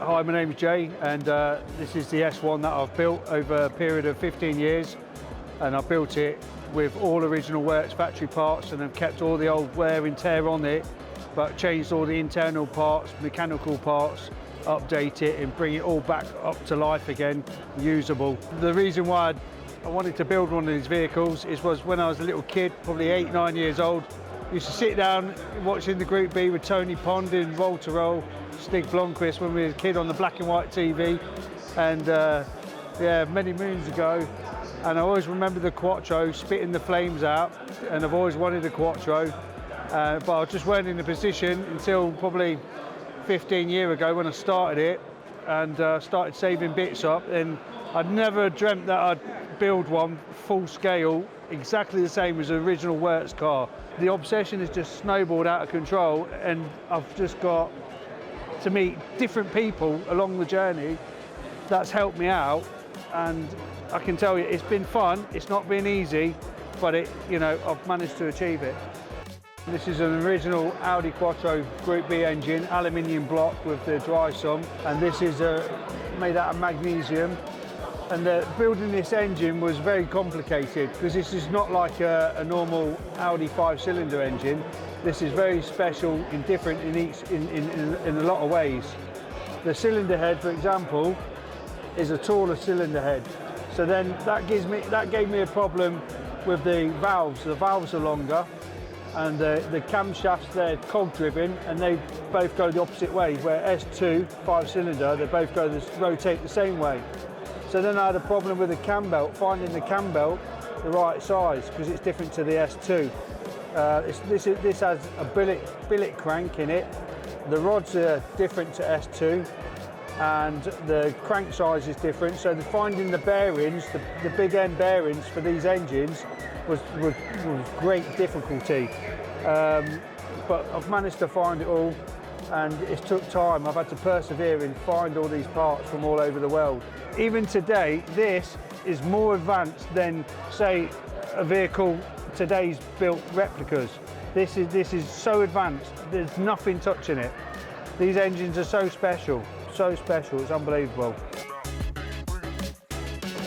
Hi, my name's Jay, and this is the S1 that I've built over a period of 15 years. And I built it with all original works factory parts, and I've kept all the old wear and tear on it, but changed all the internal parts, mechanical parts, update it and bring it all back up to life again, usable. The reason why I wanted to build one of these vehicles was when I was a little kid, probably 8, 9 years old, I used to sit down watching the Group B with Tony Pond and Roll to Roll, Stig Blomqvist when we were a kid on the black and white TV, and yeah, many moons ago. And I always remember the Quattro spitting the flames out, and I've always wanted a Quattro, but I just weren't in a position until probably 15 years ago when I started it and started saving bits up. And I'd never dreamt that I'd build one full scale, exactly the same as the original works car. The obsession has just snowballed out of control, and I've just got to meet different people along the journey. That's helped me out, and I can tell you it's been fun. It's not been easy, but I've managed to achieve it. This is an original Audi Quattro Group B engine, aluminium block with the dry sum, and this is made out of magnesium. And building this engine was very complicated because this is not like a normal Audi 5-cylinder engine. This is very special and different in a lot of ways. The cylinder head, for example, is a taller cylinder head. So then that gave me a problem with the valves. The valves are longer, and the camshafts, they're cog driven, and they both go the opposite way. Where S2 5-cylinder, they both rotate the same way. So then I had a problem with the cam belt, finding the cam belt the right size, because it's different to the S2. This has a billet crank in it. The rods are different to S2, and the crank size is different. So finding the bearings, the big end bearings for these engines was great difficulty. But I've managed to find it all, and it took time. I've had to persevere and find all these parts from all over the world. Even today, this is more advanced than, say, a vehicle today's built replicas. This is so advanced. There's nothing touching it. These engines are so special, it's unbelievable.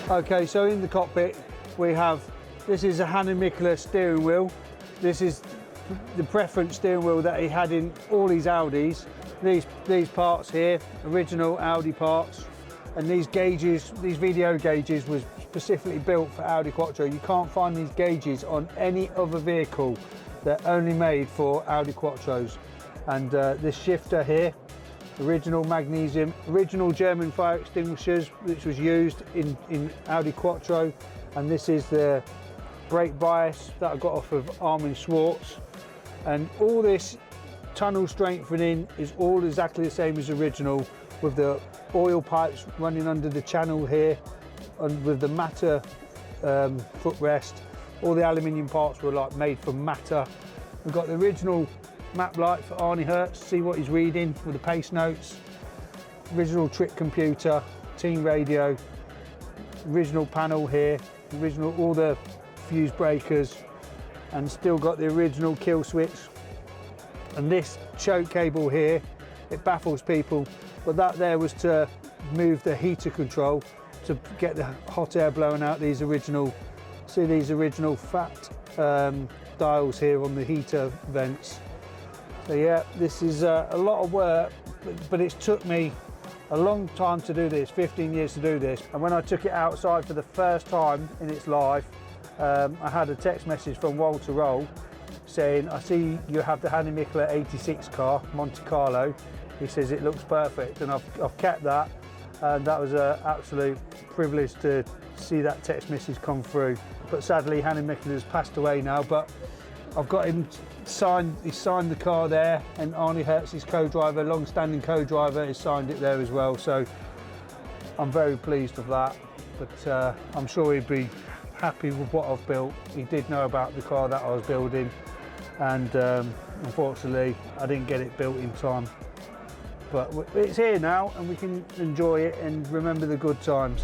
Okay, so in the cockpit we have, this is a Hannu Mikkolas steering wheel. This is the preference steering wheel that he had in all his Audis. These parts here, original Audi parts, and these gauges, these VDO gauges, was specifically built for Audi Quattro. You can't find these gauges on any other vehicle. They're only made for Audi Quattros. And this shifter here, original magnesium, original German fire extinguishers, which was used in Audi Quattro. And this is the brake bias that I got off of Armin Schwartz. And all this tunnel strengthening is all exactly the same as original, with the oil pipes running under the channel here, and with the matter footrest. All the aluminium parts were made from matter. We've got the original map light for Arnie Hertz, see what he's reading with the pace notes. Original trick computer, team radio, original panel here, original all the fuse breakers, and still got the original kill switch. And this choke cable here, it baffles people, but that there was to move the heater control to get the hot air blowing out these original, see these original fat dials here on the heater vents. So yeah, this is a lot of work, but it's took me a long time to do this, 15 years to do this. And when I took it outside for the first time in its life, I had a text message from Roll to Roll saying, I see you have the Hannu Mikkola 86 car, Monte Carlo. He says it looks perfect, and I've kept that, and that was an absolute privilege to see that text message come through. But sadly, Hannu Mikkola has passed away now, but I've got him signed, he signed the car there, and Arnie Hertz, his co-driver, long-standing co-driver, has signed it there as well, so I'm very pleased with that. But I'm sure he'd be happy with what I've built. He did know about the car that I was building, and unfortunately I didn't get it built in time. But it's here now, and we can enjoy it and remember the good times.